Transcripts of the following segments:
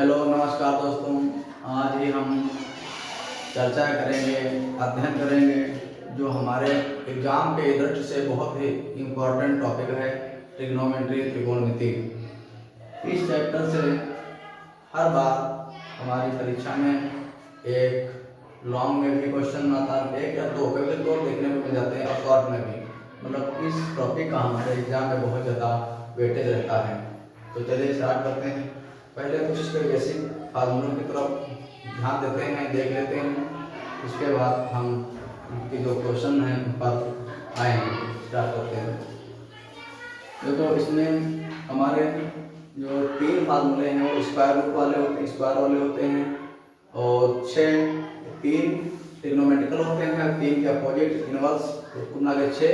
Hello नमस्कार दोस्तों। आज ही हम चर्चा करेंगे, अध्ययन करेंगे जो हमारे एग्जाम के दृष्टि से बहुत ही इम्पोर्टेंट टॉपिक है, ट्रिग्नोमेट्री, त्रिकोणमिति। इस चैप्टर से हर बार हमारी परीक्षा में एक लॉन्ग में भी क्वेश्चन आता है, एक या दो, कभी दो देखने को मिल जाते हैं और शॉर्ट में भी। मतलब इस टॉपिक का हमारे एग्जाम में बहुत ज़्यादा वेटेज रहता है। तो चलिए स्टार्ट करते हैं। पहले कुछ इसके बेसिक फार्मूलों की तरफ ध्यान देते हैं, देख लेते हैं। उसके बाद हम इनके जो क्वेश्चन हैं उन पर आएंगे, स्टार्ट करते हैं। देखो इसमें हमारे जो 3 फार्मूले हैं वो स्क्वायर रूट वाले होते हैं, स्क्वायर वाले होते हैं, और 3 ट्रिग्नोमेट्रिकल होते हैं, 3 के अपोजिट इनवर्स, तो कुल मिला के 6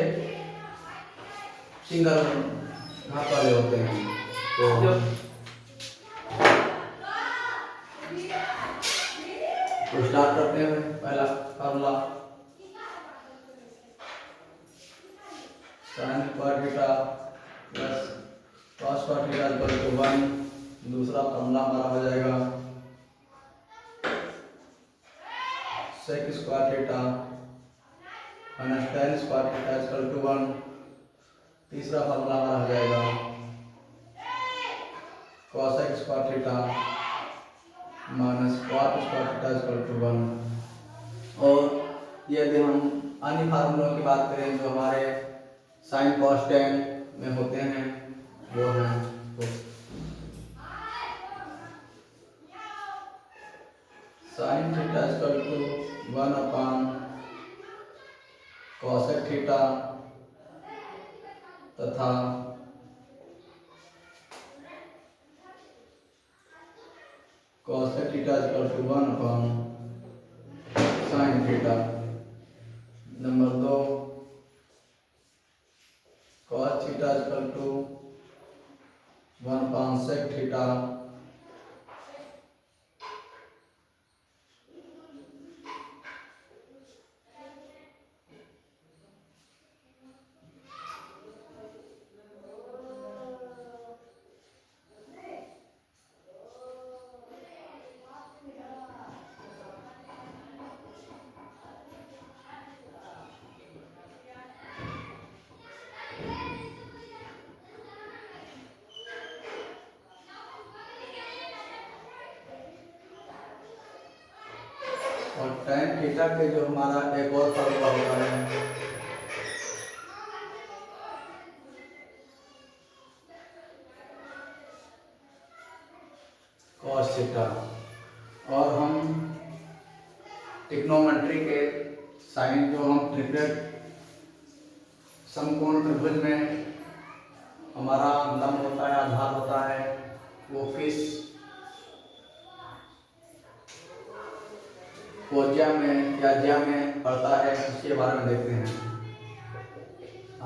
सिंगल घात वाले होते हैं। तो स्टार्ट करते हैं। पहला formula sin square theta plus cos square theta equal to 1। दूसरा फार्मूला हमारा हो जाएगा sec square theta minus tan square theta equal to 1। तीसरा फार्मूला हमारा हो जाएगा cosec square theta minus cot square theta equal to 1। और यदि हम अन्य फार्मूलों की बात करें जो हमारे साइन cos tan में होते हैं, वो हैं तो sine theta equal to 1 upon cosec theta तथा cosec theta equal to 1 upon sine theta. Number 2 cos theta equal to 1 upon sec theta और tan थीटा के जो हमारा एक और फार्मूला होता है cos थीटा। और हम ट्रिग्नोमेट्री के साइन जो हम ट्रिपलेट समकोण त्रिभुज में हमारा लंब होता है, आधार होता है, वो किस कोज्या में या ज्या में पड़ता है, उसके बारे में देखते हैं।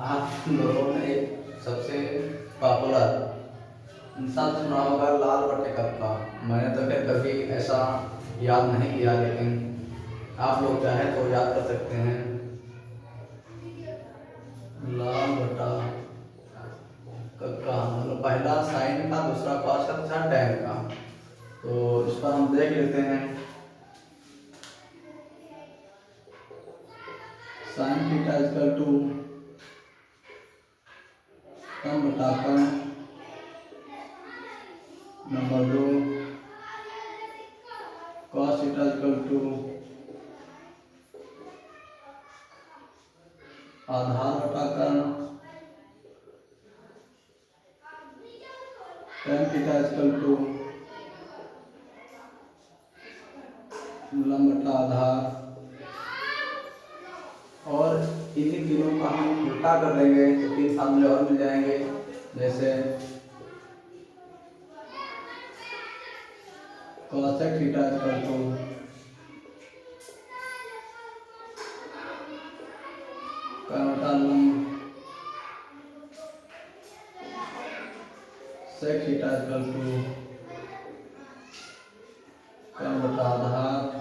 आप लोगों ने एक सबसे पॉपुलर इंसान सुना होगा लाल बट्टे कप्पा। मैंने तो फिर कभी ऐसा याद नहीं किया, लेकिन आप लोग चाहे तो याद कर सकते हैं। लाल बटा कक्का मतलब पहला साइन का, दूसरा कॉस का, तीसरा टैन का। तो इस पर हम देख लेते हैं। साइन थीटा इक्वल टू कम बटा कम। Number 2 cos theta equal to आधार बटा कर्ण। tan थीटा इक्वल टू लंब बटा आधार। और इन्हीं तीनों का हम उल्टा कर देंगे तो 3 फार्मूले और मिल जाएंगे, जैसे cosec थीटा इक्वल टू कर्ण बटा लंब, sec थीटा इक्वल टू कर्ण बटा आधार,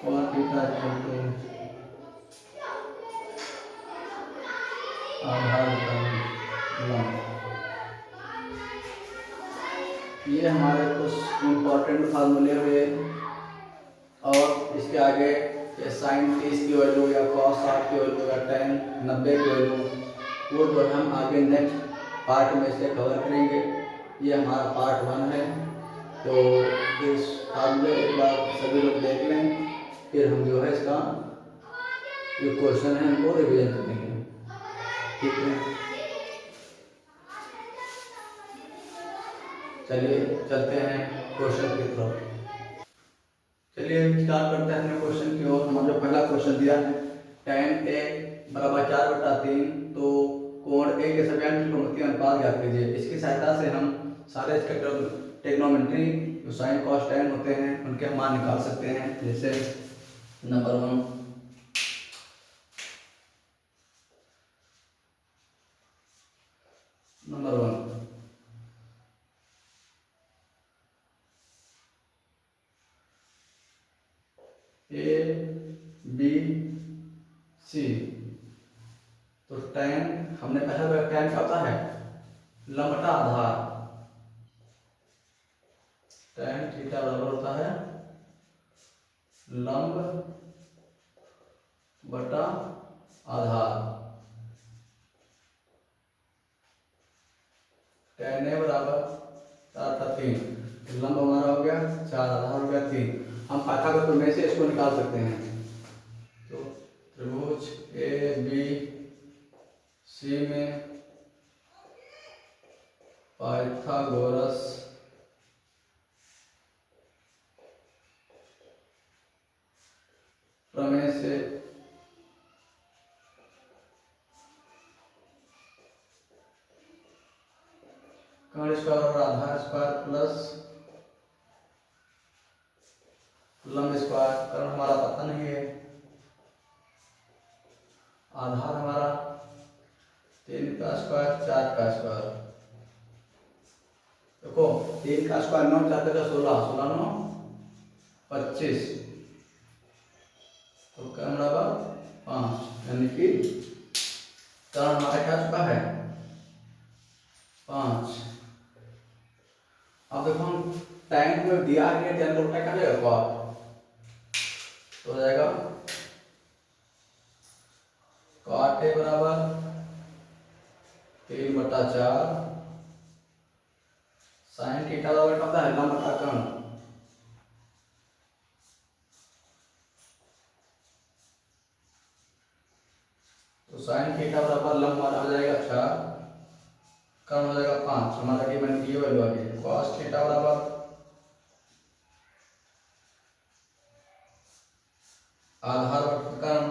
cot थीटा इक्वल टू आधार बटा लंब। ये हमारे कुछ इम्पोर्टेंट फार्मूले हुए। और इसके आगे ये साइन 30 की वैल्यू या कॉस 60 की वैल्यू या टेन 90 की वैल्यू वो जो हम आगे नेक्स्ट पार्ट में से कवर करेंगे। ये हमारा पार्ट 1 है। तो इस फार्मूले एक बार सभी लोग देख लें, फिर हम जो है इसका जो क्वेश्चन है उनको रिवीजन करेंगे। ठीक है, चलिए चलते हैं क्वेश्चन की तरफ। चलिए स्टार्ट करते हैं अपने क्वेश्चन की ओर। हमारा जो पहला क्वेश्चन दिया है tan a बराबर 4/3, तो कोण ए के सभी त्रिकोणमितीय अनुपात ज्ञात कीजिए। इसकी सहायता से हम सारे इसके ट्रिग्नोमेट्री जो साइन कॉस tan होते हैं उनके हम मान निकाल सकते हैं। जैसे नंबर 1 ए बी सी। तो tan हमने पहला tan क्या होता है, लंब बटा आधार। tan थीटा बराबर होता है लंब बटा आधार। tan a बराबर 4/3, लंब हमारा हो गया 4, आधार हो गया 3। हम पाइथागोरस प्रमेय से इसको निकाल सकते हैं। तो त्रिभुज ए बी सी में पाइथागोरस प्रमेय से कर्ण स्क्वायर और आधार स्क्वायर प्लस लंब स्क्वायर। कर्ण हमारा पता नहीं है, आधार हमारा 3 का स्क्वायर 4 का स्क्वायर। देखो 3 का स्क्वायर 9, 4 का 16, 16 9 25, तो कर्ण बराबर 5, यानी कि कर्ण हमारा क्या चुका है 5। अब देखो हम tan में दिया है tan को उल्टा कर लेगा cot, तो हो जाएगा cot a बराबर 3/4 sin थीटा बराबर पता है लंब बटा कर्ण। तो sin थीटा बराबर लंब हमारा हो जाएगा 4, कर्ण हो जाएगा 5। हमारा की मैंने की वैल्यू आ गई। cos थीटा बराबर आधार बटा कर्ण,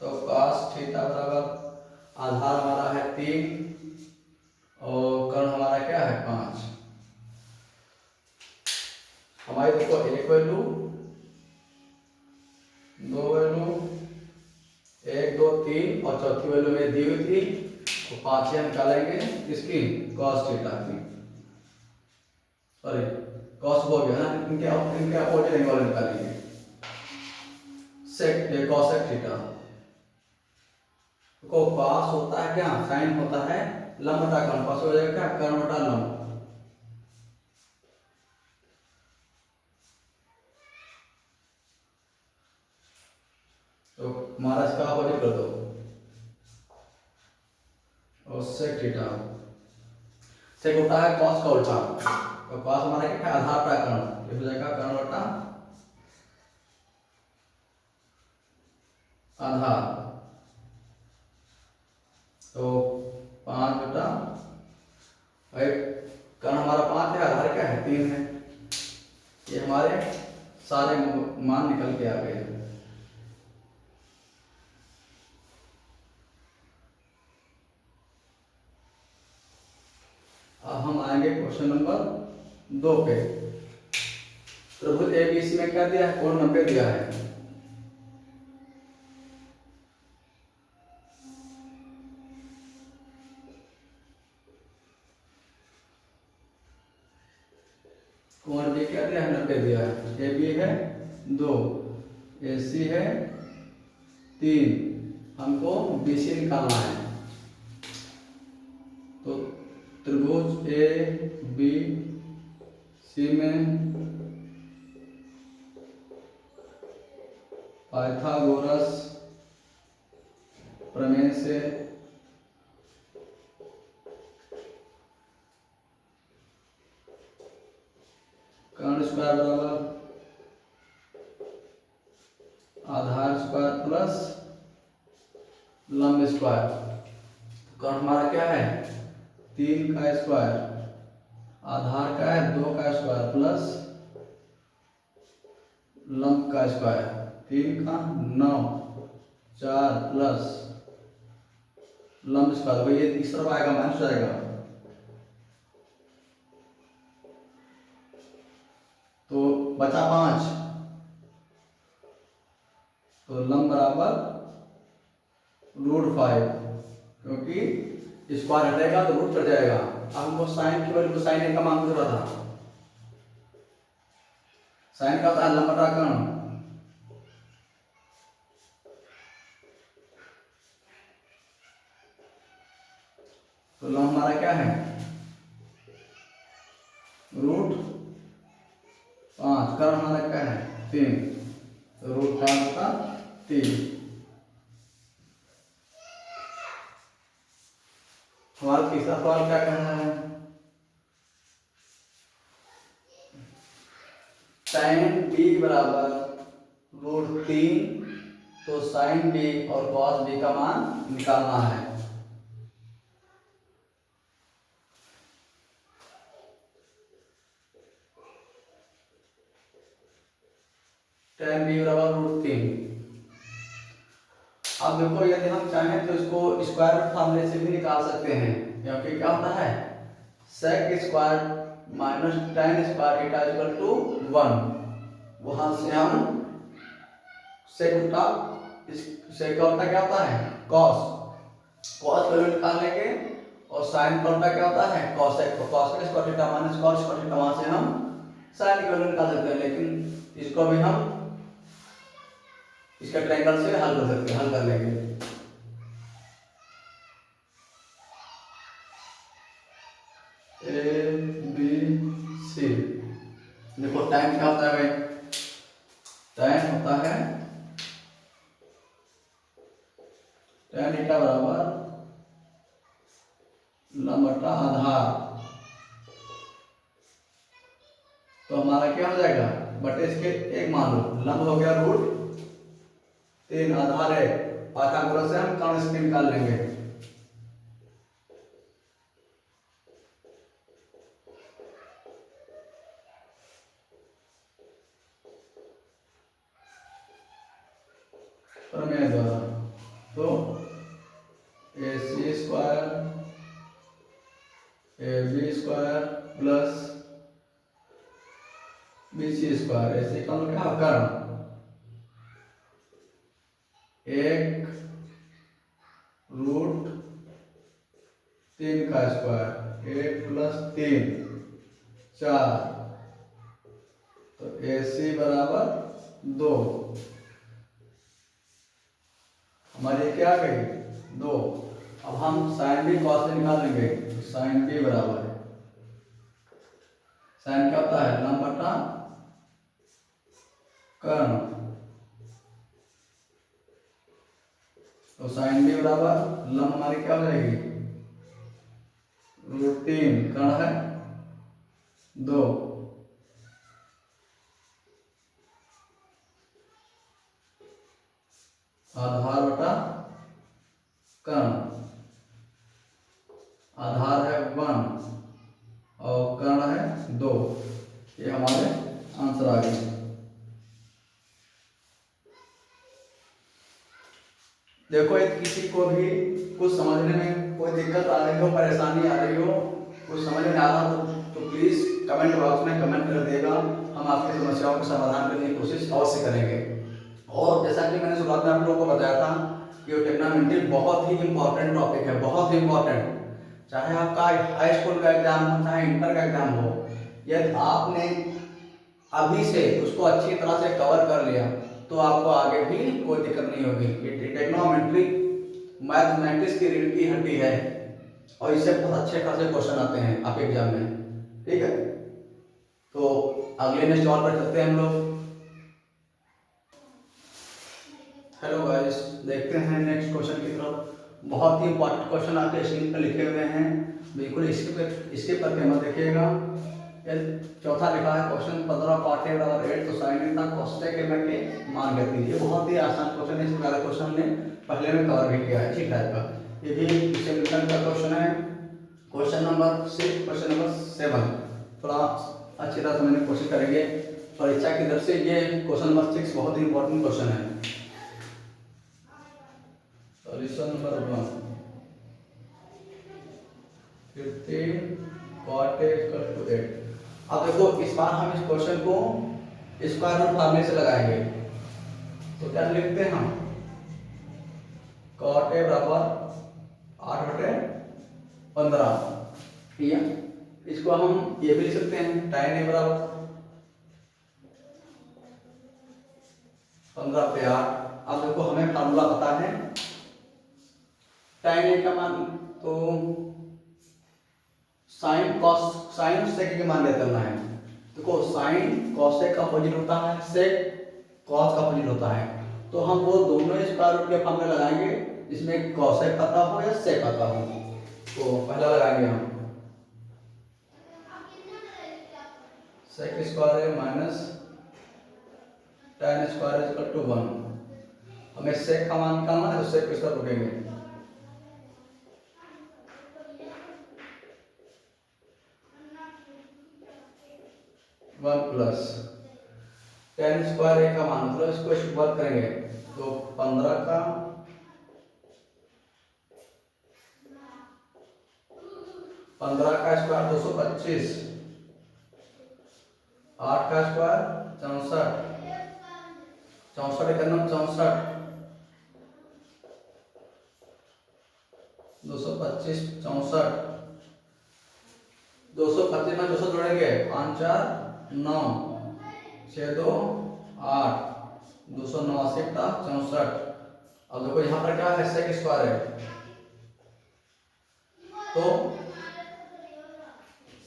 तो cos थीटा बराबर आधार हमारा है 3 और कर्ण हमारा क्या है 5। हमारी देखो एक वैल्यू, दो वैल्यू, 1 2 3 और चौथी वैल्यू में दी हुई थी, तो 5 से निकालेंगे इसकी cos थीटा की। सॉरी cos हो गया ना, इनके अपोजिट एंगल निकालेंगे sec cosec थीटा। को cos होता है क्या, sin होता है लंब बटा कर्ण, cos हो जाएगा क्या कर्ण बटा लंब। तो हमारा इसका अपोजिट कर दो और sec थीटा। sec होता है cos का उल्टा, तो cos हमारा क्या है आधार बटा कर्ण, ये हो जाएगा कर्ण बटा आधार। तो 5 कर्ण हमारा 5 है, आधार क्या है 3 है। ये हमारे सारे मान निकल के आ गए। अब हम आएंगे क्वेश्चन नंबर 2 पे। त्रिभुज एबीसी में क्या दिया है, कोण 90 दिया है। कोण बी क्या दिया है 90 दिया है। ए बी है 2, ए सी है 3, हमको बी सी निकालना है। सी में पाइथागोरस प्रमेय से कर्ण स्क्वायर बराबर आधार स्क्वायर प्लस लंब स्क्वायर। कर्ण हमारा क्या है 3 का स्क्वायर, आधार का है 2 का स्क्वायर प्लस लंब का स्क्वायर 3 का 9, 4 प्लस लंब स्क्वायर। भाई ये इस तरफ आएगा माइनस जाएगा, तो बचा 5, तो लंब बराबर √5, क्योंकि स्क्वायर हटेगा तो रूट चढ़ जाएगा। अब हमको साइन की वैल्यू साइन ए का मान पूछा था, साइन का होता है लंब बटा कर्ण, तो लंब हमारा क्या है √5, कर्ण हमारा क्या है 3, तो √5 बटा 3। हमारा तीसरा सवाल क्या कहना है, साइन बी बराबर √3, तो साइन बी और कॉस बी का मान निकालना है। tan बी बराबर √3। अब देखो यदि हम चाहें तो इसको स्क्वायर रूट फार्मूले से भी निकाल सकते हैं, क्योंकि क्या होता है sec square minus tan square theta equal to 1। वहां से हम sec उल्टा sec का उल्टा क्या होता है cos का वैल्यू निकाल लेंगे, और sin का उल्टा क्या होता है cos का square theta minus cos square theta, वहां से हम sin की वैल्यू निकाल सकते हैं। लेकिन इसको भी हम इसका ट्रायंगल से हल कर सकते हैं, हल कर लेंगे। ए बी सी, देखो टाइम क्या होता है भाई, टाइम होता है tan थीटा बराबर लंब बटा आधार, तो हमारा क्या हो जाएगा बटे इसके एक मान लो, लंब हो गया √3, आधार है पाइथागोरस से हम कर्ण इसके निकाल लेंगे। प्रमेय द्वारा तो AC square AB square plus BC square, ऐसे का मतलब क्या कर्ण, 1 √3 का स्क्वायर 1 प्लस 3 4, तो AC बराबर 2, हमारी क्या आ गई 2। अब हम साइन बी कॉस से निकाल लेंगे, तो साइन बी बराबर साइन क्या होता है लंब बटा कर्ण, तो साइन बी बराबर लंब हमारी क्या हो जाएगी √3, कर्ण है 2, आधार बटा कर्ण, आधार है 1 और कर्ण है 2, ये हमारे आंसर आ गए। देखो यदि किसी को भी कुछ समझने में कोई दिक्कत आ रही हो, परेशानी आ रही हो, कुछ समझ में आ रहा हो तो प्लीज कमेंट बॉक्स में कमेंट कर देगा, हम आपकी समस्याओं का समाधान करने की कोशिश अवश्य करेंगे। और जैसा कि मैंने शुरुआत में आप लोगों को बताया था कि ट्रिग्नोमेट्री बहुत ही इंपॉर्टेंट टॉपिक है, बहुत ही इंपॉर्टेंट। चाहे आपका हाई स्कूल का एग्जाम हो, चाहे इंटर का एग्जाम हो, यदि आपने अभी से उसको अच्छी तरह से कवर कर लिया तो आपको आगे भी कोई दिक्कत नहीं होगी। ट्रिग्नोमेट्री मैथमेटिक्स की रीढ़ की हड्डी है और इससे बहुत अच्छे खासे क्वेश्चन आते हैं आपके एग्जाम में, ठीक है। तो अगले नेक्स्ट सवाल पर चलते हैं हम लोग। हेलो गाइस, देखते हैं नेक्स्ट क्वेश्चन की तरफ। बहुत ही इंपॉर्टेंट क्वेश्चन आपके स्क्रीन पर लिखे हुए हैं, बिल्कुल स्किप करके मत देखिएगा। चौथा लिखा है क्वेश्चन 15 कॉट ए बराबर 8 तो साइन थीटा कोसेक ए में के मान ज्ञात कीजिए। बहुत ही आसान क्वेश्चन है, इस वाला क्वेश्चन हमने पहले में कवर भी किया है, ठीक टाइप का। ये भी सिमिलर का क्वेश्चन है। क्वेश्चन नंबर 6, क्वेश्चन नंबर 7 थोड़ा अच्छी तरह समझने की कोशिश करेंगे परीक्षा की तरफ से। ये क्वेश्चन नंबर 6 बहुत ही इंपॉर्टेंट क्वेश्चन है। Solution number 1, 15 cot A = 8। अब देखो इस बार हम इस क्वेश्चन को स्क्वायर रूट फार्मूले से लगाएंगे। तो क्या लिखते हैं हम, cot A बराबर 8/15, ठीक है। इसको हम ये भी लिख सकते हैं tan A बराबर 15/8। अब देखो हमें फार्मूला पता है tan A का मान, तो साइन कॉस साइन और सेक के मान लेते हैं। देखो साइन कॉसेक का अपोजिट होता है, सेक कॉस का अपोजिट होता है। तो हम वो दोनों स्क्वायर रूट के फॉर्मूले लगाएंगे जिसमें कॉसेक पता हो या सेक पता हो। तो पहला लगाएंगे हम सेक स्क्वायर है minus tan square equal to 1। हमें सेक का मान निकालना है, तो सेक किस तरह रुकेंगे, 1 प्लस tan स्क्वायर ए का मान, मतलब इसको वर्क करेंगे तो 15 का 15 का स्क्वायर 225, 8 का स्क्वायर 64, 64 एक नंबर 64, 225 64, 225 में 200 जोड़ेंगे 5 4 9 6 2 8, 289 का 64। अब देखो यहाँ पर क्या है, सेक स्क्वायर है, तो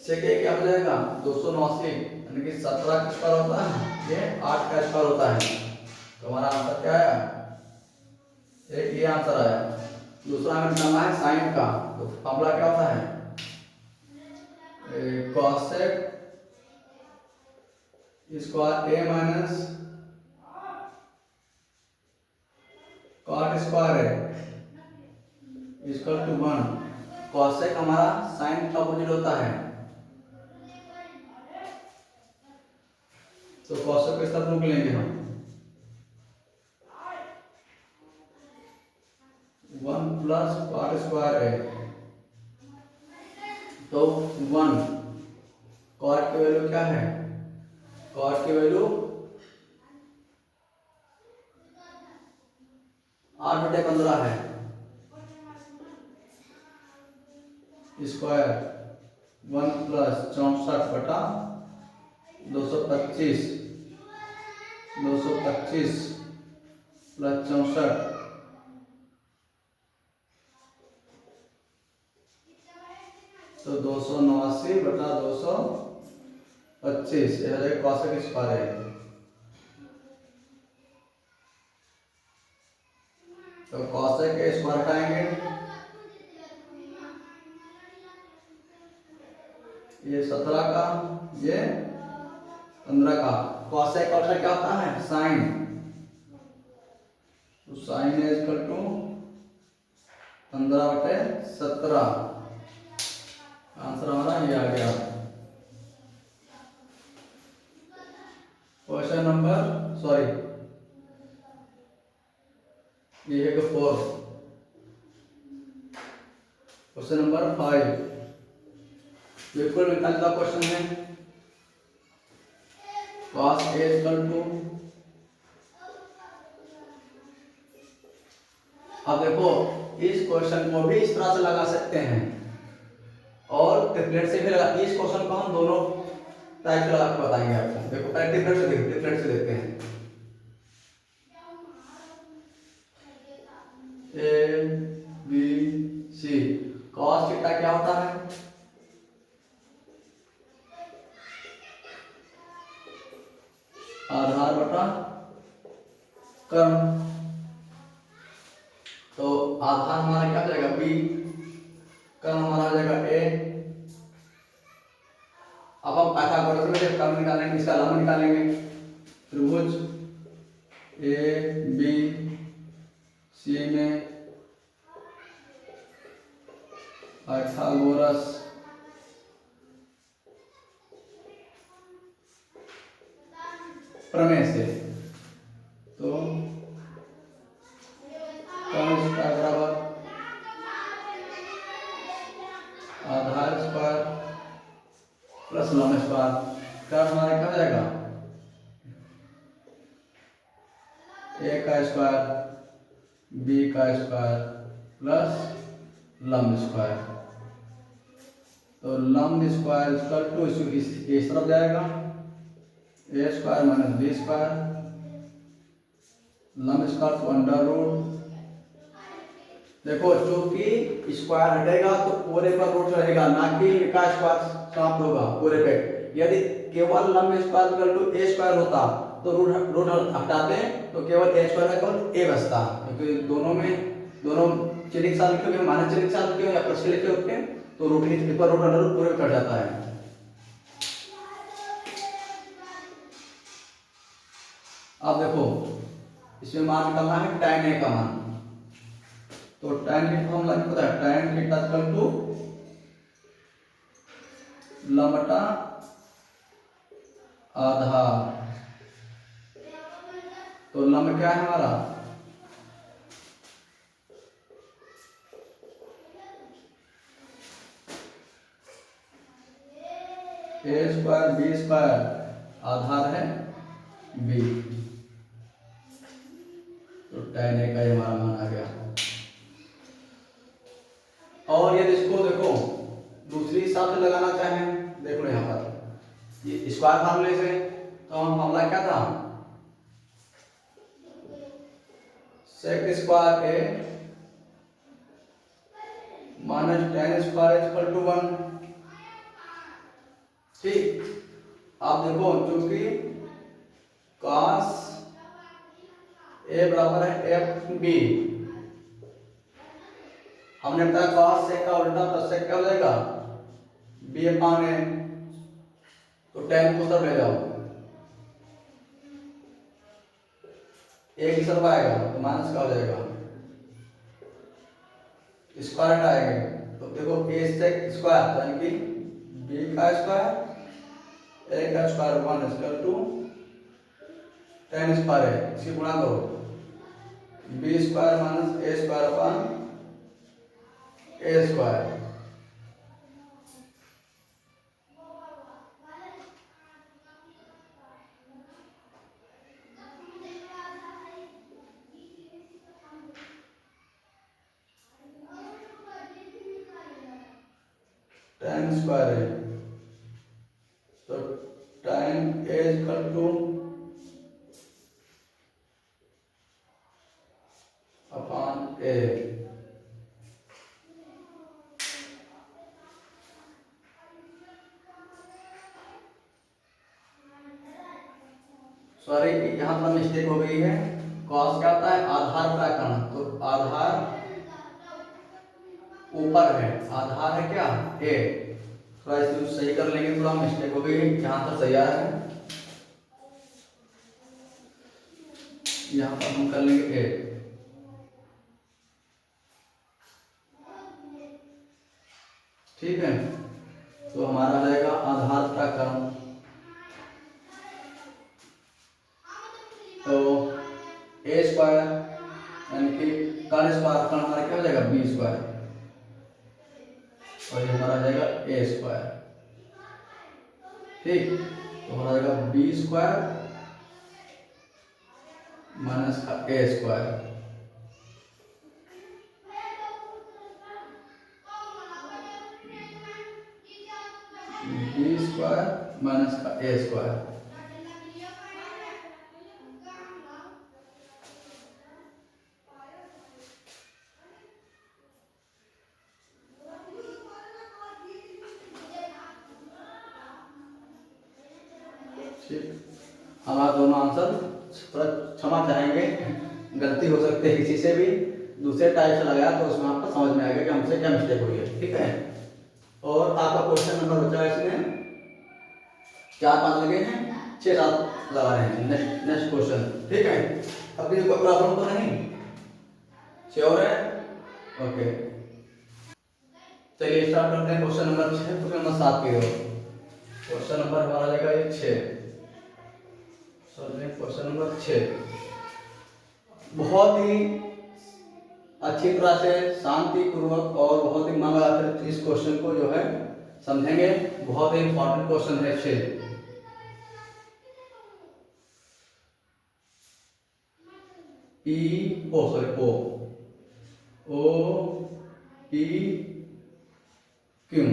सेक क्या हो जाएगा 289, यानी कि 17 का स्क्वायर होता है, ये 8 का स्क्वायर होता है। तो हमारा आंसर क्या आया, एक ये आंसर आया। दूसरा हमें निकालना है साइन का, तो फॉर्मूला क्या होता है, cosec square A minus cot square है इक्वल टू 1। कॉसेक हमारा साइन का अपोजिट होता है, तो कॉसेक को इस तरफ रूप लेंगे हम 1 प्लस कॉट स्क्वायर है, तो 1। कॉट की वैल्यू क्या है, कॉट की वैल्यू 8/15 है, स्क्वायर 1 प्लस 64/225, 225 प्लस 64, तो 289/225, यह कॉसेक स्क्वायर है। तो कॉसेक के स्क्वायर हटाएंगे, ये 17 का, ये 15 का। कॉसेक का क्या होता है, साइन, तो sine is equal to 15/17। Answer हमारा ये आ गया। क्वेश्चन नंबर ये है 4। क्वेश्चन नंबर 5 बिल्कुल मिलता जुलता क्वेश्चन है। cos A इक्वल टू, अब देखो इस क्वेश्चन को भी इस तरह से लगा सकते हैं और ट्रिपलेट से भी लगा। इस क्वेश्चन को हम दोनों टाइप से लगा के बताएंगे आपको। देखो पहले ट्रिपलेट से देखते हैं। A B C, cos theta क्या होता है, कर्म, तो आधार हमारा क्या हो जाएगा बी, कर्म हमारा हो जाएगा ए। अब हम पाइथागोरस में जब कर्म निकालेंगे इसका लंब निकालेंगे, त्रिभुज ए बी सी में पाइथागोरस प्रमेय से, तो कर्म स्क्वायर बराबर आधार स्क्वायर प्लस लंब स्क्वायर। कर्म हमारा क्या हो जाएगा ए का स्क्वायर बी का स्क्वायर प्लस लंब स्क्वायर। तो लंब स्क्वायर इक्वल टू इस तरफ जाएगा ए स्क्वायर माइनस बी स्क्वायर, लंब स्क्वायर को अंडर रूट। देखो चूंकि स्क्वायर हटेगा तो पूरे पर रूट रहेगा, ना कि का स्क्वायर समाप्त होगा पूरे पे। यदि केवल लंब square equal to A square होता तो रूट हटाते तो केवल ए स्क्वायर का केवल ए बचता, क्योंकि दोनों चिन्ह के साथ लिखे हुए माइनस चिन्ह के साथ लिखे हुए या प्लस के लिखे होते हैं तो रूट अंडर रूट पूरे कट जाता है। अब देखो इसमें मान निकालना है tan ए का मान, तो tan की फॉर्मूला क्या होता है tan थीटा इक्वल टू लंबटा आधार। तो लंब क्या है हमारा ए स्क्वायर बी स्क्वायर, आधार है बी, तो tan ए का ही हमारा मान आ गया। और यदि इसको देखो दूसरी हिसाब से लगाना चाहें, देखो यहाँ पर ये स्क्वायर फार्मूले से, तो हम फॉर्मूला क्या था sec square A minus tan square equal to 1। ठीक, आप देखो क्योंकि cos ए बराबर है एफ बी, हमने बताया cos सेक का उल्टा प्लस सेक क्या हो जाएगा बी अपान ए, तो tan को उधर ले जाओ, एक ही तरफ आएगा तो माइनस का हो जाएगा, स्क्वायर हटाएंगे तो देखो ए सेक स्क्वायर यानी कि बी का स्क्वायर ए का square 1 equal to tan square है, इसकी गुणा करो B square minus A square upon A square. tan square है तो tan A equal to upon A. Sorry यहाँ पर मिस्टेक हो गई है, cos क्या होता है आधार का कण, तो आधार ऊपर है, आधार है क्या ए, थोड़ा इसको सही कर लेंगे, थोड़ा मिस्टेक हो गई यहाँ पर सही आ रहा है, यहाँ पर हम कर लेंगे ए। ठीक है, तो हमारा आ जाएगा आधार का कण, तो ए स्क्वायर यानी कि कण स्क्वायर, कण हमारा क्या हो जाएगा बी स्क्वायर, और ये हमारा आ जाएगा ए स्क्वायर। ठीक, तो हमारा आ जाएगा बी स्क्वायर माइनस का ए स्क्वायर, बी स्क्वायर माइनस का ए स्क्वायर। ठीक, हमारा दोनों आंसर क्षमा चाहेंगे। गलती हो सकती है किसी से भी, दूसरे टाइप से लगाया तो उसमें आपको समझ में आएगा कि हमसे क्या मिस्टेक हुई है। ठीक है, और आपका क्वेश्चन नंबर बचा है इसमें 4-5 लगे हैं, 6-7 लगा रहे हैं। Next question. ठीक है, अभी कोई प्रॉब्लम तो नहीं, श्योर है? ओके, चलिए स्टार्ट करते हैं। क्वेश्चन नंबर 6, क्वेश्चन नंबर 7 की ओर। क्वेश्चन नंबर हमारा जाएगा ये 6। क्वेश्चन नंबर 6 बहुत ही अच्छी तरह से शांतिपूर्वक और बहुत ही मन लगाकर इस क्वेश्चन को जो है समझेंगे। बहुत ही इंपॉर्टेंट क्वेश्चन है 6। O P Q.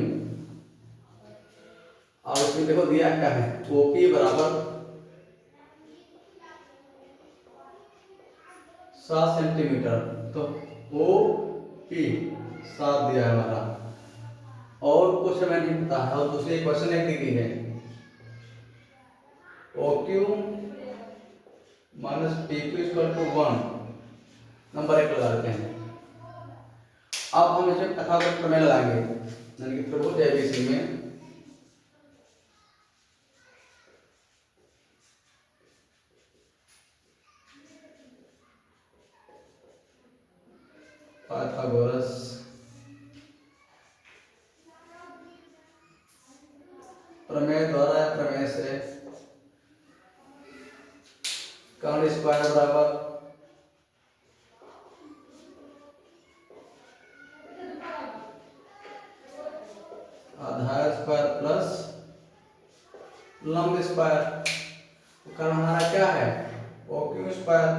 और इसमें देखो दिया क्या है, OP बराबर 7 सेंटीमीटर। तो OP 7 दिया है हमारा, और कुछ हमें नहीं पता है। और दूसरी क्वेश्चन एक दी है, OQ minus PQ equal to 1। Number 1 लगा देते हैं। अब हम इसे तथागत प्रमेय लगाएंगे, यानी कि त्रिभुज ABC में पाइथागोरस प्रमेय द्वारा या प्रमेय से कर्ण स्क्वायर बराबर आधार स्क्वायर प्लस लंब स्क्वायर। कर्ण हमारा क्या है, OQ स्क्वायर,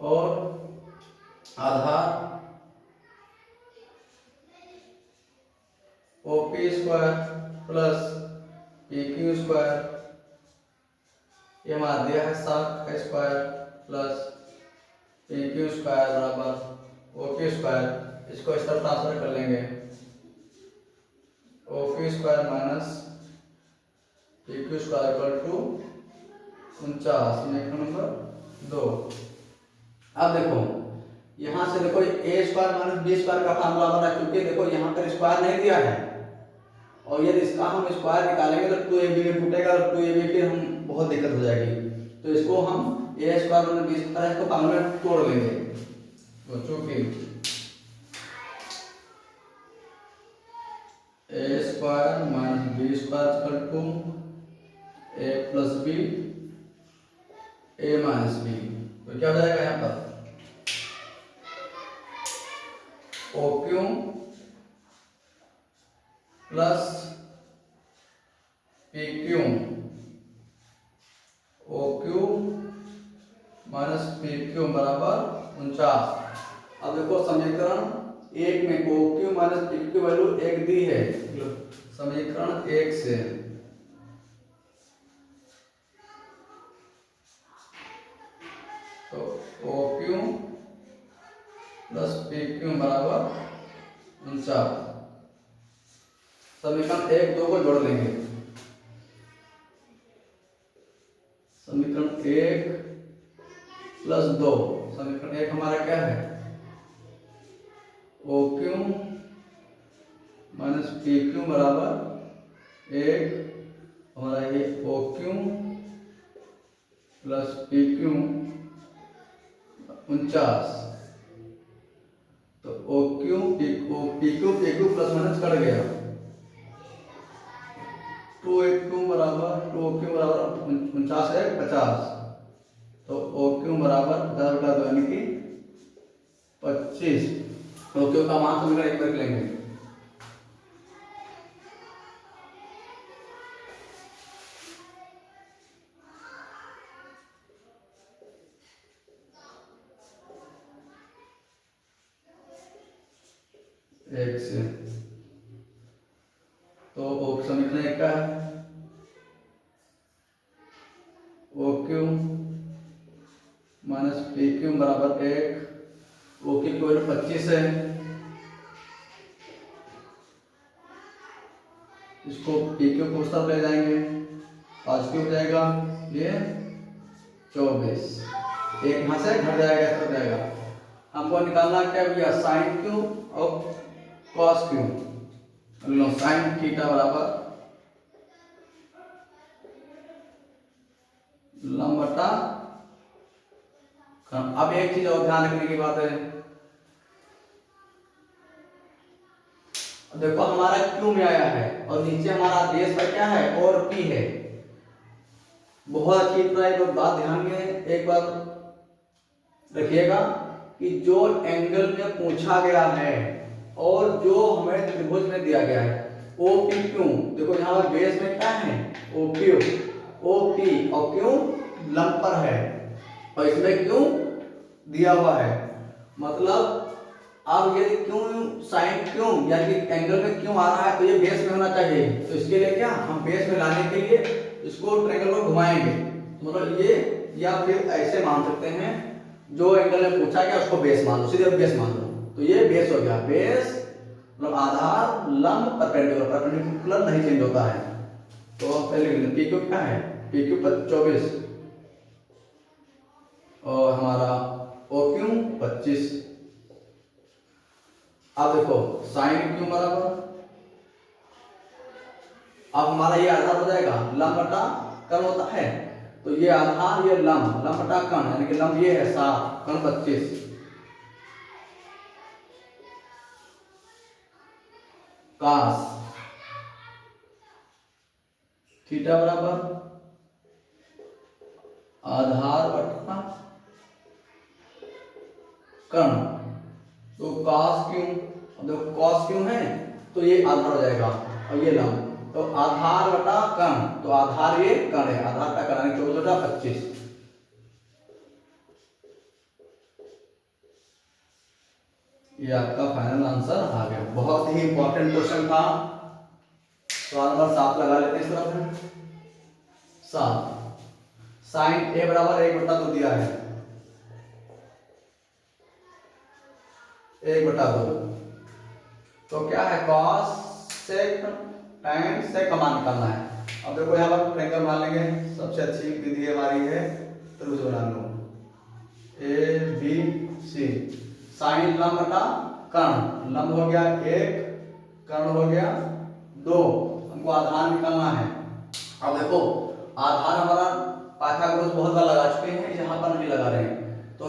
और आधार OP square plus PQ square. ये हमारा दिया है 7 का स्क्वायर प्लस PQ स्क्वायर बराबर OQ स्क्वायर। इसको इस तरफ ट्रांसफर कर लेंगे, OQ square minus PQ square equal to 49। समीकरण नंबर 2। अब देखो यहाँ से देखो A square minus B square का फार्मूला बना, क्योंकि देखो यहाँ पर स्क्वायर नहीं दिया है, और यदि इसका हम स्क्वायर निकालेंगे तो 2AB में टूटेगा, और 2AB फिर हम बहुत दिक्कत हो जाएगी। तो इसको हम A square minus B square इसको फार्मूला में तोड़ लेंगे। तो चूंकि A square minus B square equal to A plus B, A minus B, तो क्या हो जाएगा यहाँ पर OQ plus PQ, OQ minus PQ बराबर 49। अब देखो समीकरण 1 में OQ माइनस PQ वैल्यू 1 दी है, समीकरण 1 से तो OQ प्लस PQ बराबर 49। समीकरण 1-2 को जोड़ लेंगे। समीकरण 1 प्लस 2, समीकरण 1 हमारा क्या है, OQ माइनस PQ बराबर 1, हमारा ये OQ प्लस PQ 49। तो OQ PQ plus minus cut गया, 2OQ बराबर 49 है 50। तो OQ बराबर 50/2 यानी कि 25। OQ का मान समीकरण 1 रख लेंगे। एक से तो समीकरण 1 का है OQ माइनस PQ बराबर 1, OQ की वैल्यू 25 है, इसको PQ को उस तरफ ले जाएंगे, पॉजिटिव हो जाएगा, ये 24। एक यहाँ से घट जाएगा तो जाएगा। हमको निकालना क्या भैया, साइन क्यू और कॉस क्यू। लो साइन थीटा बराबर लंब बटा कर्ण। अब एक चीज और ध्यान रखने की बात है, देखो हमारा क्यू में आया है और नीचे हमारा बेस पर क्या है, और पी है। बहुत अच्छी तरह एक बात ध्यान में एक बार रखिएगा कि जो एंगल में पूछा गया है और जो हमें त्रिभुज में दिया गया है ओ पी क्यू, देखो यहाँ पर बेस में क्या है, ओ क्यू, ओ पी और क्यू लंब पर है और इसमें क्यू दिया हुआ है। मतलब अब यदि क्यों साइन क्यों यानी कि एंगल में क्यों आ रहा है तो ये बेस में होना चाहिए। तो इसके लिए क्या हम बेस में लाने के लिए इसको ट्रायंगल को घुमाएंगे, मतलब ये, या फिर ऐसे मान सकते हैं जो एंगल में पूछा गया उसको बेस मान लो, सीधे बेस मान लो। तो ये बेस हो गया, बेस मतलब आधार लंब परपेंडिकुलर, परपेंडिकुलर नहीं चेंज होता है। तो पहले पी क्यू क्या है, पी क्यू 24 और हमारा ओ क्यू 25। अब देखो साइन क्यू बराबर, अब हमारा ये आधार हो जाएगा लंब बटा कर्ण होता है, तो ये आधार ये लंब, लंब बटा कर्ण यानी कि लंब ये है 7, कर्ण 25। कास थीटा बराबर आधार बटा कर्ण, तो कास क्यों, अब देखो कॉस क्यों है तो ये आधार हो जाएगा और ये लंब, तो आधार बटा कर्ण, तो आधार ये कर्ण है, आधार का कर्ण 24 बटा 25। ये आपका फाइनल आंसर आ गया। बहुत ही इंपॉर्टेंट क्वेश्चन था। सवाल नंबर 7 लगा लेते हैं इस तरफ में। 7 साइन ए बराबर 1/2 दिया है, 1/2। तो क्या है, कॉस सेक tan सेक का मान निकालना है। अब देखो यहाँ पर ट्रायंगल बना लेंगे, सबसे अच्छी विधि हमारी है त्रिभुज बना लो, ए बी सी। साइन लंब बटा कर्ण, लंब हो गया 1, कर्ण हो गया 2, हमको आधार निकालना है। अब देखो आधार हमारा पाइथागोरस बहुत बार लगा चुके हैं, यहाँ पर नहीं लगा रहे हैं। तो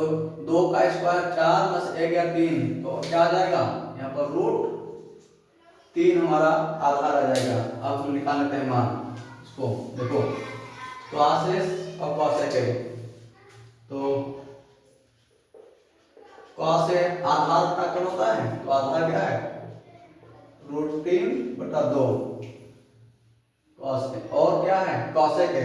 2 का स्क्वायर 4 + 1 या 3, तो क्या आ जाएगा यहाँ पर √3 हमारा आधार आ जाएगा। अब हम निकाल लेते हैं मान इसको, देखो cos s और cos a, तो cos a आधार बटा कर्ण होता है, तो आधार क्या है √3/2 cos a, और क्या है cos a के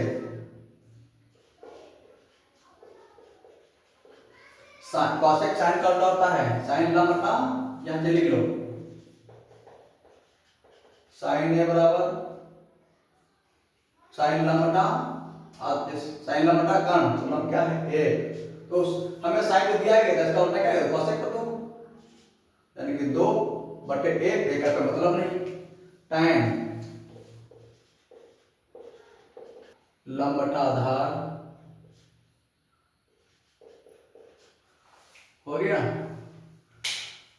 cos a साइन का उल्टा होता है, साइन लंब बटा, यहाँ से लिख लो साइन a बराबर साइन लंब बटा साइन लंब बटा कर्ण, तो लंब क्या है a, तो हमें साइन को दिया गया इसका उल्टा क्या है cos a कर दो, यानी कि 2/1 का मतलब नहीं, tan लंब बटा आधार हो गया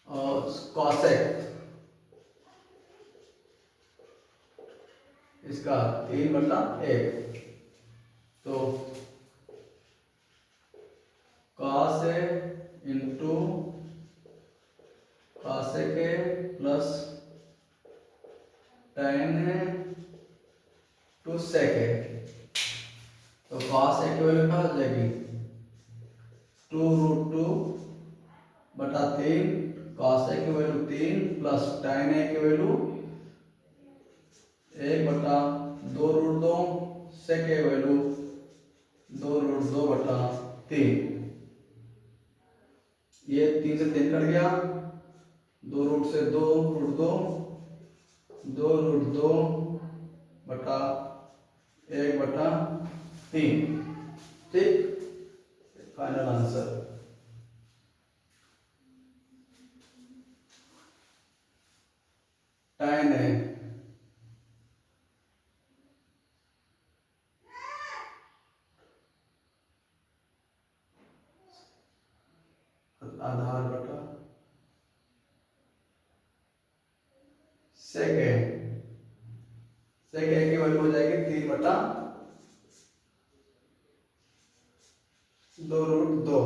और cosec इसका 3/1, तो cos a into cos a के प्लस tan है टू sec है, तो cos a की वैल्यू क्या हो जाएगी 2√2/3, cos a की वैल्यू 3 प्लस tan a की वैल्यू 1/2√2, sec की वैल्यू 2√2/3। ये 3 से 3 कट गया, 2 रूट से 2√2, 2√2/1/3, ठीक। फाइनल आंसर tan है सेकेंड, सेकेंड की वैल्यू हो जाएगी 3/2√2।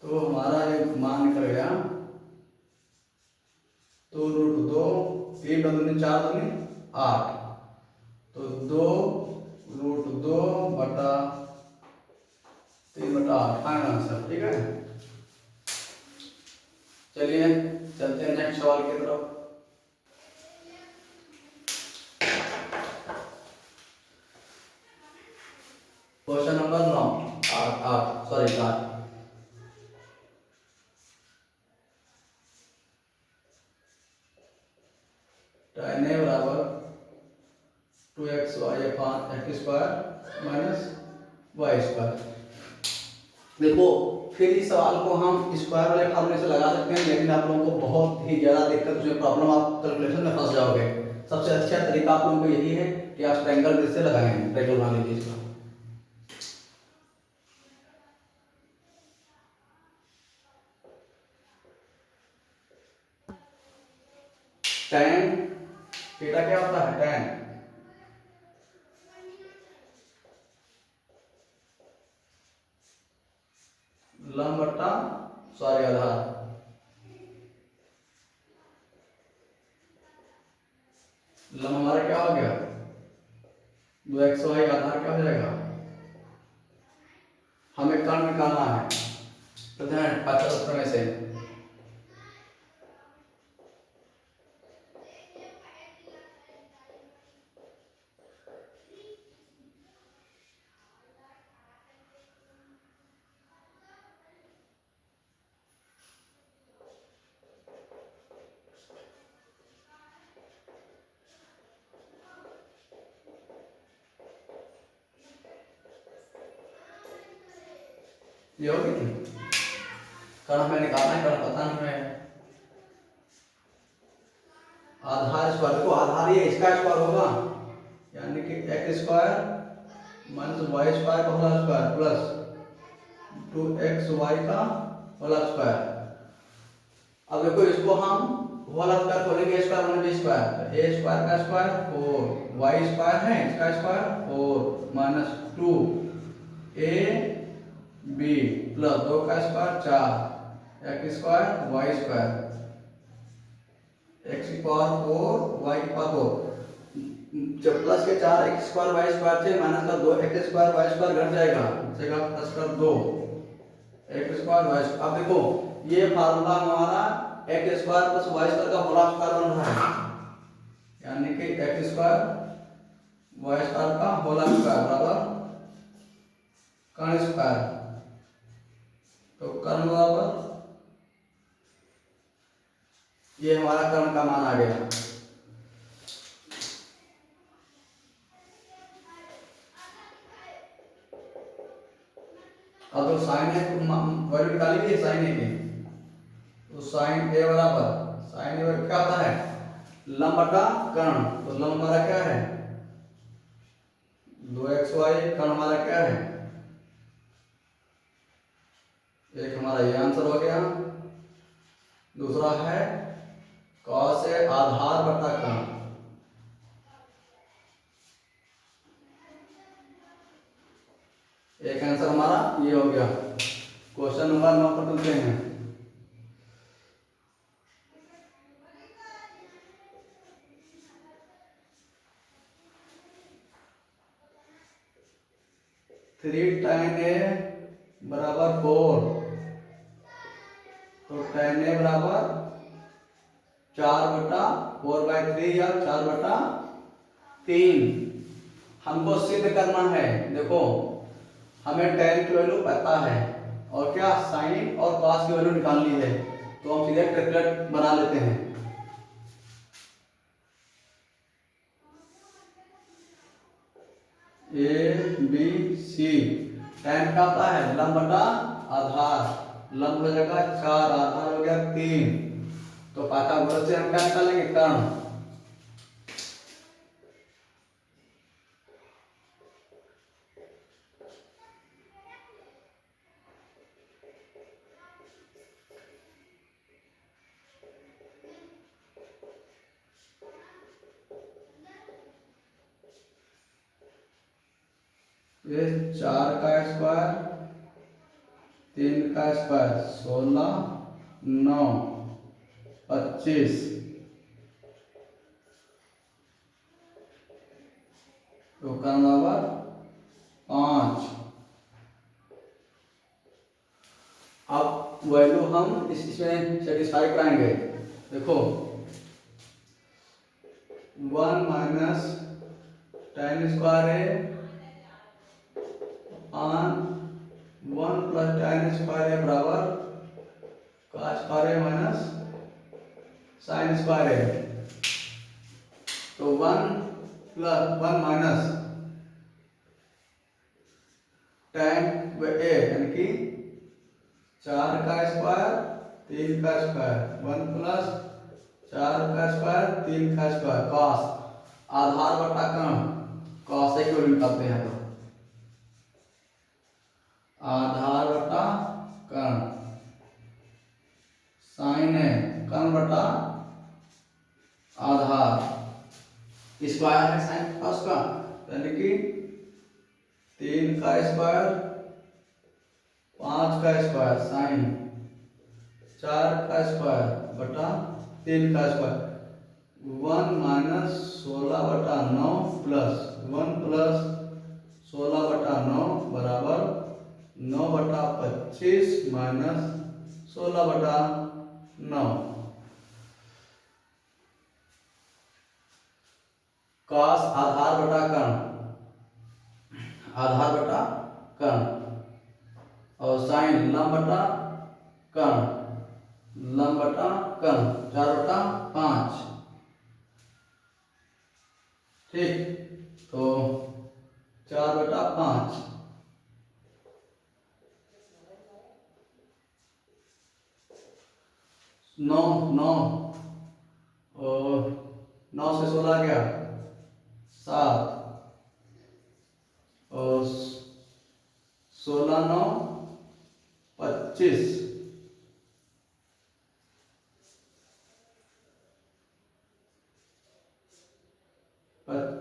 तो हमारा ये मान निकल गया 2√2, 3×2=4×8, तो 2√2/3/8 फाइनल आंसर। ठीक है, चलिए चलते हैं नेक्स्ट सवाल की तरफ। Question number 9, 8। tan A बराबर 2xy/x² माइनस y²। देखो फिर इस सवाल को हम स्क्वायर वाले फॉर्मूले से लगा सकते हैं, लेकिन आप लोगों को बहुत ही ज़्यादा दिक्कत जो प्रॉब्लम, आप कैलकुलेशन में फंस जाओगे। सबसे अच्छा तरीका आप लोगों को यही है कि आप ट्रायंगल ब्रिज से लगाएंगे, ट्रायंगल बना लीजिए इसका। tan थीटा क्या होता है? tan लंब बट्टा आधार। लंब हमारा क्या हो गया? 2xy, आधार क्या हो जाएगा? हमें कर्ण निकालना है, तो ध्यान 75 में से ये होगी थी। कर्ण हमें निकालना है, कर्ण पता नहीं है। आधार स्क्वायर, देखो आधार ये इसका स्क्वायर होगा, यानी कि x² माइनस y² का होल स्क्वायर प्लस 2xy का होल स्क्वायर। अब देखो इसको हम होल स्क्वायर खोलेंगे, a² माइनस b², तो a² का स्क्वायर 4, y² है इसका स्क्वायर 4 माइनस 2ab प्लस 2 का स्क्वायर 4, x² y², x की पावर 4 y की पावर 4, जब प्लस के 4 x² y² से माइनस का 2 x² y² घट जाएगा, बचेगा प्लस का 2 x² y²। अब देखो ये फार्मूला हमारा x² प्लस y² का होल स्क्वायर बन रहा है, यानी कि x² y² का होल स्क्वायर बराबर कर्ण स्क्वायर। तो कर्ण बराबर ये हमारा कर्ण का मान आ गया। अब तो साइन ए वैल्यू निकालेंगे, साइन ए की, तो साइन ए बराबर, साइन ए क्या होता है? लंब बटा कर्ण। तो लंब हमारा क्या है? 2xy, कर्ण हमारा क्या है? एक हमारा ये आंसर हो गया। दूसरा है cos ए आधार बटा कर्ण। एक आंसर हमारा ये हो गया। क्वेश्चन नंबर 9 पर चलते हैं। थ्री tan ए बराबर 4, तो tan ए बराबर 4/4/3 या 4/3। हमको सिद्ध करना है। देखो हमें tan की वैल्यू पता है और क्या साइन और cos की वैल्यू निकालनी है, तो हम सीधे कैलकुलेट बना लेते हैं। ABC, tan का होता है लंब बटा आधार, लंब हो जाएगा 4, आधार हो गया 3, तो पाइथागोरस से हम क्या निकालेंगे? कर्ण। ये 4 का स्क्वायर, 3 का स्क्वायर, 16, 9, 25, तो का बराबर 5। अब वैल्यू हम इसमें सेटिस्फाई कराएंगे। देखो 1 माइनस tan स्क्वायर है, 1 प्लस tan स्क्वायर है बराबर का स्क्वायर है माइनस साइन स्क्वायर है। तो 1 प्लस 1 माइनस tan ए यानी कि 4 का स्क्वायर, 3 का स्क्वायर, 1 प्लस 4 का स्क्वायर, 3 का स्क्वायर, कॉस आधार बटा कर्ण, कॉस से क्यों निकालते हैं तो आधार बटा कर्ण, साइन है कर्ण बटा आधार, स्क्वायर है साइन कॉस का, यानी कि 3 का स्क्वायर, 5 का स्क्वायर साइन, 4 का स्क्वायर बटा 3 का स्क्वायर, 1 माइनस 16 बटा 9 प्लस 1 प्लस 16 बटा 9 बराबर 9 बटा 25 माइनस 16 बटा 9। कॉस आधार बटा कर्ण, आधार बटा कर्ण, और साइन लंब बटा कर्ण, लंब बटा कर्ण, 4 बटा 5। ठीक, तो 4 बटा 5, 9 9 और 9 से 16 गया 7, और 16 9 25,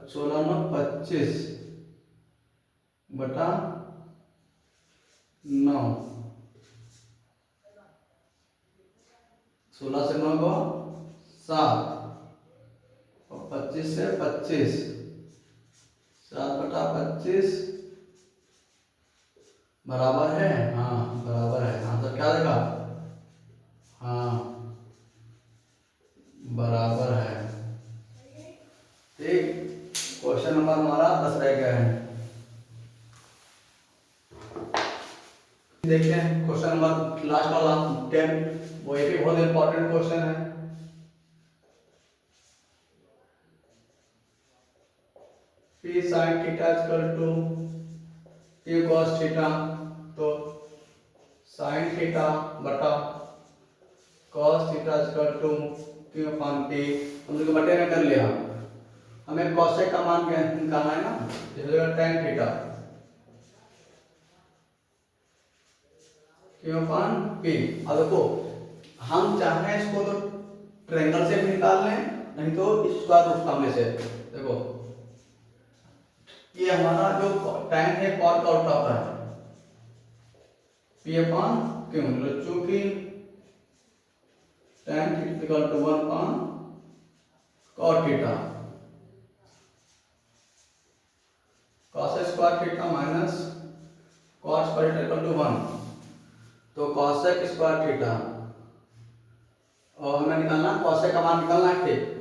16 9 25 बटा 9, 16 से 9 को 7, और 25 से 25, 7 बटा 25 बराबर है, हाँ बराबर है, हाँ तो क्या देखा, हाँ बराबर है। ठीक, क्वेश्चन नंबर हमारा 10 रह गया है। देखते हैं क्वेश्चन नंबर लास्ट वाला 10, वो एक भी बहुत इंपॉर्टेंट क्वेश्चन है। P sin theta equal to Q cos theta, तो sin थीटा बटा cos theta equal to Q upon P, हम लोग बटे में कर लिया, हमें cosec का मान निकालना है ना, इस जगह tan theta Q upon P। अब देखो हम चाहें इसको तो ट्रायंगल से भी निकाल लें, नहीं तो स्क्वायर रूट फॉर्मूले से। देखो ये हमारा जो tan है cot का उल्टा होता है, P अपान Q, मतलब चूंकि tan theta equal to 1 upon cot theta, cos square theta minus cot square theta equal to 1, तो cosec स्क्वायर थीटा, और हमें निकालना cosec का मान निकालना है, ठीक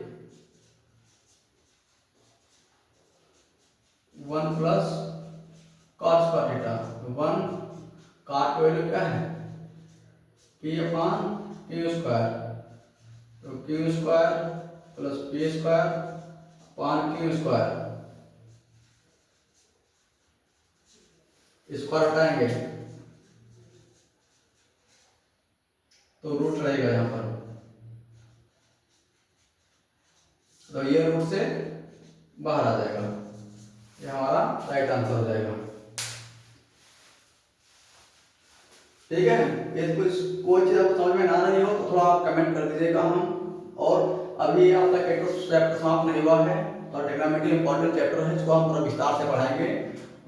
1 plus cot square theta, 1 cot value क्या है P अपान Q स्क्वायर, तो Q square plus P square upon Q square, square हटाएंगे तो रूट रहेगा यहाँ पर, तो ये रूट से बाहर आ जाएगा, ये हमारा राइट आंसर हो जाएगा। ठीक है, यदि कुछ कोई चीज़ आपको समझ में ना रही हो तो थोड़ा आप कमेंट कर दीजिएगा हम, और अभी आप तक चैप्टर समाप्त नहीं हुआ है, और ट्रिग्नोमेट्री इंपॉर्टेंट चैप्टर है, इसको हम थोड़ा विस्तार से पढ़ाएंगे,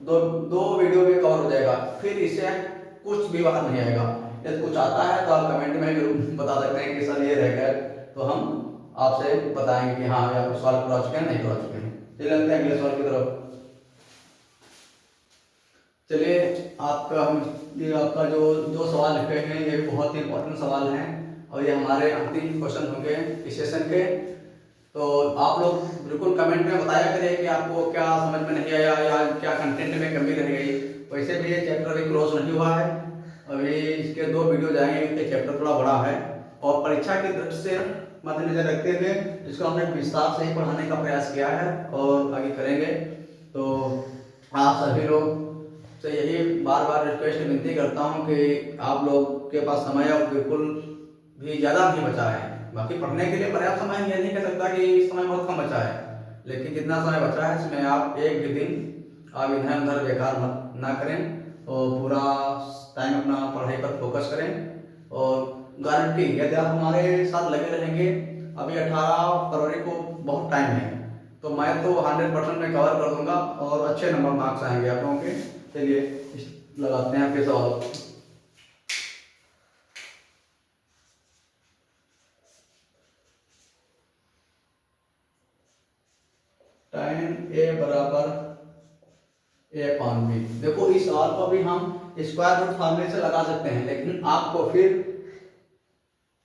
दो दो वीडियो में कवर हो जाएगा, फिर इससे कुछ भी बाहर नहीं आएगा। यदि कुछ आता है तो आप कमेंट में जरूर बता सकते हैं कि सर ये रह गया, तो हम आपसे बताएंगे कि हाँ आप सवाल करवा चुके हैं नहीं करवा चुके हैं। चलिए लगते हैं अगले सवाल की तरफ। चलिए आपका ये आपका जो सवाल लिखे हैं ये बहुत ही इंपॉर्टेंट सवाल हैं और ये हमारे अंतिम क्वेश्चन होंगे इस सेशन के। तो आप लोग बिल्कुल कमेंट में बताया करिए कि आपको क्या समझ में नहीं आया या क्या कंटेंट में कमी रह गई। वैसे भी ये चैप्टर अभी क्लोज नहीं हुआ है, अभी इसके 2 वीडियो जाएंगे क्योंकि चैप्टर थोड़ा बड़ा है और परीक्षा की दृष्टि से मद्देनजर रखते हुए इसको हमने विस्तार से ही पढ़ाने का प्रयास किया है और आगे करेंगे। तो आप सभी लोग से यही बार बार रिक्वेस्ट विनती करता हूँ कि आप लोग के पास समय अब बिल्कुल भी ज़्यादा नहीं बचा है। बाकी पढ़ने के लिए पर्याप्त समय, ये नहीं कह सकता कि समय बहुत कम बचा है, लेकिन जितना समय बचा है इसमें आप एक भी दिन आप इधर उधर बेकार मत ना करें और पूरा टाइम अपना पढ़ाई पर फोकस करें। और गारंटी यदि आप हमारे साथ लगे रहेंगे, अभी 18 फरवरी को बहुत टाइम है, तो मैं तो 100% में कवर कर दूंगा और अच्छे नंबर मार्क्स आएंगे आप लोगों के। चलिए लगाते हैं आपके सवाल। tan a बराबर a/b। देखो इस सवाल को भी हम स्क्वायर रूट फार्मूले से लगा सकते हैं, लेकिन आपको फिर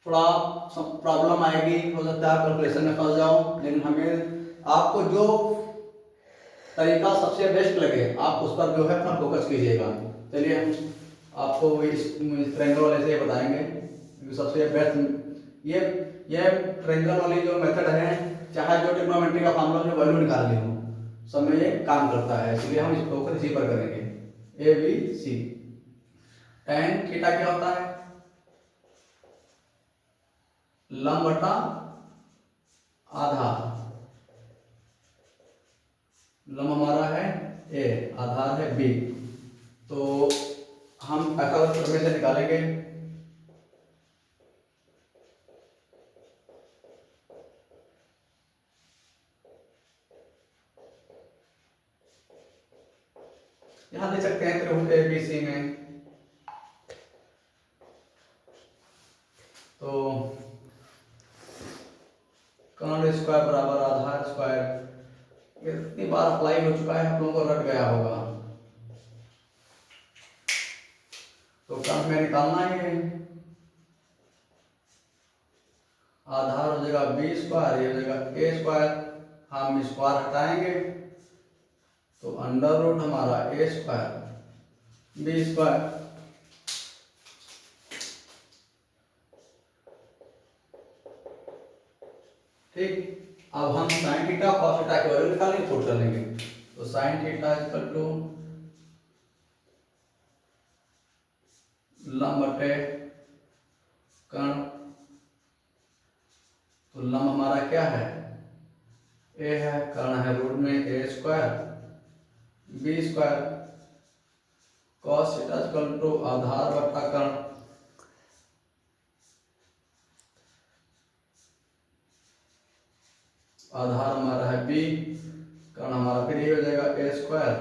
थोड़ा प्रॉब्लम आएगी, हो सकता है कैलकुलेशन में फंस जाओ। लेकिन हमें आपको जो तरीका सबसे बेस्ट लगे आप उस पर जो है अपना फोकस कीजिएगा। चलिए हम आपको इस ट्रायंगल वाले से बताएंगे सबसे बेस्ट। ये ट्रायंगल वाली जो मेथड है, चाहे जो ट्रिग्नोमेट्री का फार्मूला में वैल्यू निकाल ली हो, सब में ये काम करता है, इसलिए हम इस फोकस इसी पर करेंगे। A B C. tan theta क्या होता है? लंब बटा आधार। लंब हमारा है ए, आधार है बी, तो हम पैथागोरस प्रमेय से निकालेंगे। यहां देख सकते हैं त्रिभुज एबीसी में, तो कर्ण स्क्वायर बराबर आधार स्क्वायर, इतनी बार अप्लाई हो चुका है, आप लोगों को रट गया होगा। तो कर्ण में निकालना ही है, आधार हो जाएगा बी स्क्वायर, ये हो जाएगा ए स्क्वायर, हम स्क्वायर हटाएंगे तो अंडर रूट हमारा ए स्क्वायर बी स्क्वायर। ठीक, अब हम साइन थीटा कॉस थीटा की वैल्यू निकालेंगे, पुट कर लेंगे। तो साइन थीटा इक्वल टू लंब बटे कर्ण, तो लंब हमारा क्या है? ए है, कर्ण है रूट में A square B square, cos theta equal to आधार बटा कर्ण, आधार हमारा है बी, कर्ण हमारा फिर ये हो जाएगा ए स्क्वायर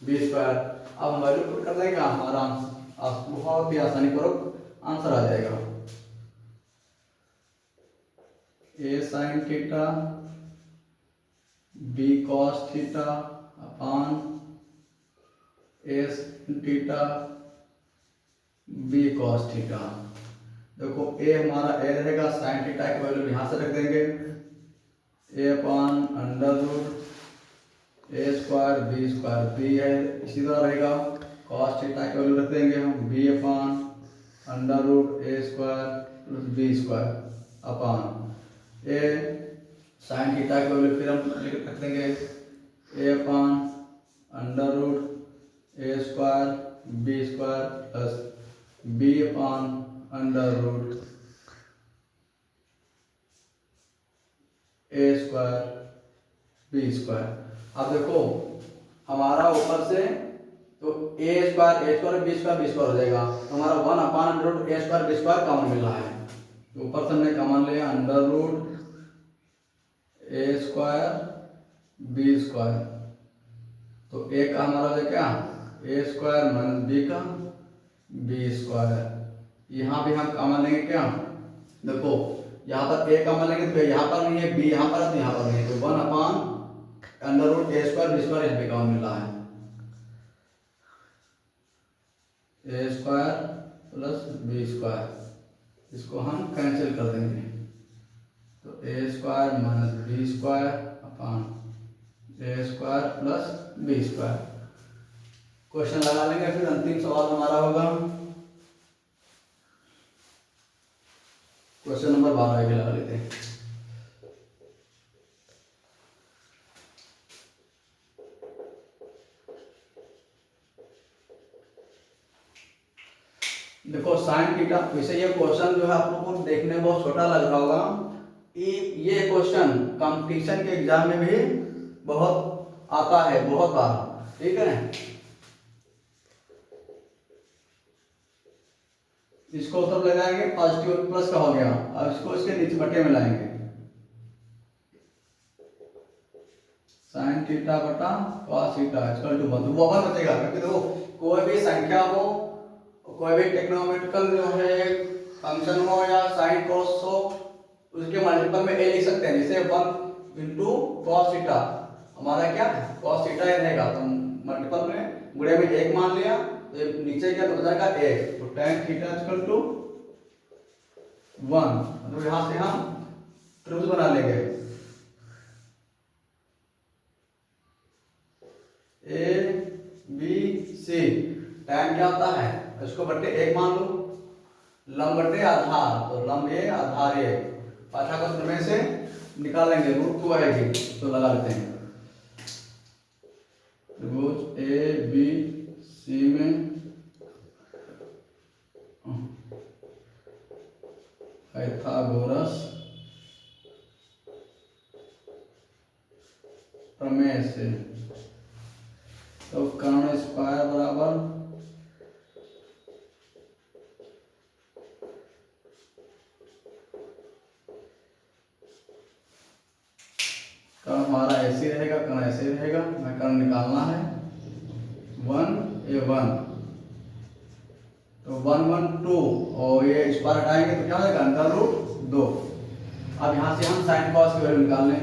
बी स्क्वायर। अब हम वैल्यू पुट कर देंगे, हमारा बहुत ही आसानी पूर्वक आंसर आ जाएगा। A sine theta B cos theta upon A theta B cos theta. देखो ए हमारा ए रहेगा, साइन थीटा की वैल्यू यहां से रख देंगे, A upon under root A square B square B है, इसी तरह रहेगा। कॉस थीटा की वैल्यू रख देंगे हम B upon under root A square plus B square upon A sine theta की वैल्यू फिर हम रख देंगे A upon under root A square B square plus B upon under root A square B square. अब देखो हमारा ऊपर से तो ए स्क्वायर बी स्क्वायर हो जाएगा, तो हमारा 1 अपान under root A square B square common मिल रहा है, तो ऊपर से हमने कॉमन लिया under root A square B square, तो ए का हमारा हो जाए क्या, ए स्क्वायर माइनस बी का बी स्क्वायर। यहाँ भी हम कॉमन लेंगे क्या, देखो यहाँ पर ए कॉमन लेंगे तो यहाँ पर नहीं है, बी यहाँ पर है तो यहाँ पर नहीं है, तो 1/√a² बी स्क्वायर यहाँ पे कॉमन मिला है, A square plus B square, इसको हम कैंसिल कर देंगे, तो A square minus B square upon A square plus B square. Question लगा लेंगे, फिर अंतिम सवाल हमारा होगा क्वेश्चन नंबर 12 भी लगा लेते हैं। देखो साइन थीटा, वैसे ये क्वेश्चन जो है आप लोगों को देखने में बहुत छोटा लग रहा होगा, ये क्वेश्चन कंपटीशन के एग्जाम में भी बहुत आता है, बहुत बार, ठीक है। इसको उत्तर लगाएंगे, पॉजिटिव प्लस का हो गया, अब इसको इसके नीचे बटे में लाएंगे, साइन थीटा बटा कॉस थीटा इक्वल टू 1, वो 1 बचेगा, क्योंकि देखो कोई भी संख्या हो, कोई भी टेक्नोमेट्रिकल जो है फंक्शन हो या साइन कॉस हो, उसके मल्टीपल में ए लिख सकते हैं, जैसे 1 इंटू कॉस थीटा, हमारा क्या कॉस थीटा ही रहेगा, तो मल्टीपल में गुणे में 1 मान लिया, तो नीचे क्या तो बचेगा 1, तो tan थीटा इक्वल टू 1, मतलब यहाँ से हम ट्रुथ बना लेंगे, ए बी सी, tan क्या होता है, इसको बट्टे 1 मान लो, लंब बट्टे आधार, तो लंब ए आधार ए, पाठ्यक्रम में से निकाल लेंगे, √2 आएगी, तो लगा लेते हैं, त्रिभुज ए बी सी में पाइथागोरस प्रमेय से, तो कर्ण स्क्वायर बराबर कर्ण हमारा ऐसे रहेगा, कर्ण ऐसे रहेगा, हमें कर्ण निकालना है, 1a1, तो 1 1 2, और ये स्क्वायर हटाएंगे तो क्या हो जाएगा √2। अब यहाँ से हम साइन कॉस की वैल्यू निकाल लें,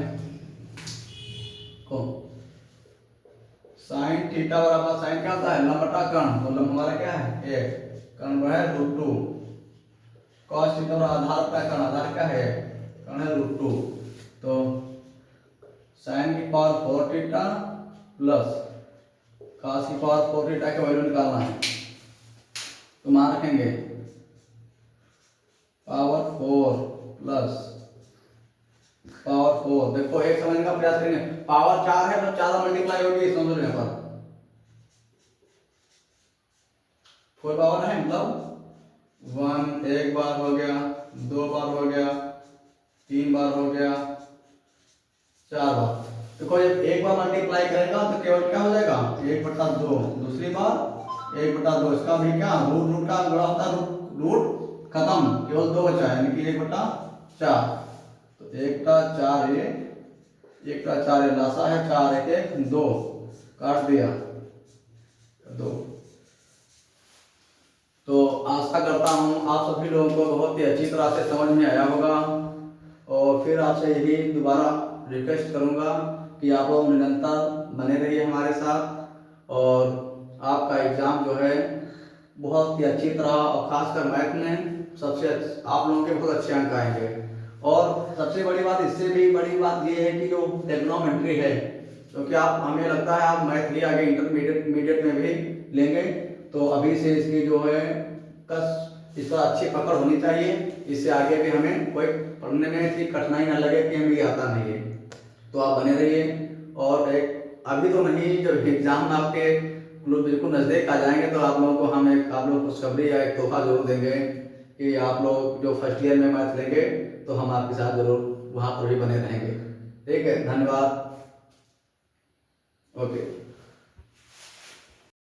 साइन थीटा बराबर, साइन क्या होता है लंब बटा कर्ण, तो लंब हमारा क्या है 1, कर्ण है √2, कॉस थीटा और आधार का कर्ण, आधार क्या है कर्ण है √2, तो साइन की पावर 4 थीटा प्लस कॉस की पावर 4 थीटा का वैल्यू निकालना है, तो मान रखेंगे पावर 4 प्लस पावर 4, देखो एक समझने का प्रयास करेंगे, पावर 4 है तो 4 मल्टीप्लाई होगी, समझ रहे हैं पर 4 पावर है, मतलब 1 एक बार हो गया, 2 बार हो गया, 3 बार हो गया, 4 बार, देखो जब एक बार मल्टीप्लाई करेगा तो केवल क्या हो जाएगा 1/2, दूसरी बार 1/2, इसका भी क्या रूट का गुणा होता है, रूट खत्म, केवल 2 बचा है, यानी कि 1/4, तो 1/4 ये 1/4 ये लासा है, 4 1 1 2, काट दिया 2। तो आशा करता हूँ आप सभी लोगों को बहुत ही अच्छी तरह से समझ में आया होगा, और फिर आपसे यही दोबारा रिक्वेस्ट करूँगा कि आप लोग निरंतर बने रहिए हमारे साथ, और आपका एग्ज़ाम जो है बहुत ही अच्छी तरह, और खासकर मैथ में सबसे आप लोगों के बहुत अच्छे अंक आएंगे, और सबसे बड़ी बात, इससे भी बड़ी बात ये है कि जो टेक्नोमेट्री है, क्योंकि आप हमें लगता है आप मैथ ही आगे इंटरमीडिएट में भी लेंगे, तो अभी से इसकी जो है इस पर अच्छी पकड़ होनी चाहिए, इससे आगे भी हमें कोई पढ़ने में ऐसी कठिनाई न लगे कि हमें ये आता नहीं है, तो आप बने रहिए। और एक अभी तो नहीं, जब एग्जाम आपके बिल्कुल नज़दीक आ जाएंगे तो आप लोगों को हम आप लोगों को खुशखबरी या एक तोहफा जरूर देंगे कि आप लोग जो फर्स्ट ईयर में मैथ लेंगे तो हम आपके साथ जरूर वहाँ पर भी बने रहेंगे। ठीक है, धन्यवाद। ओके।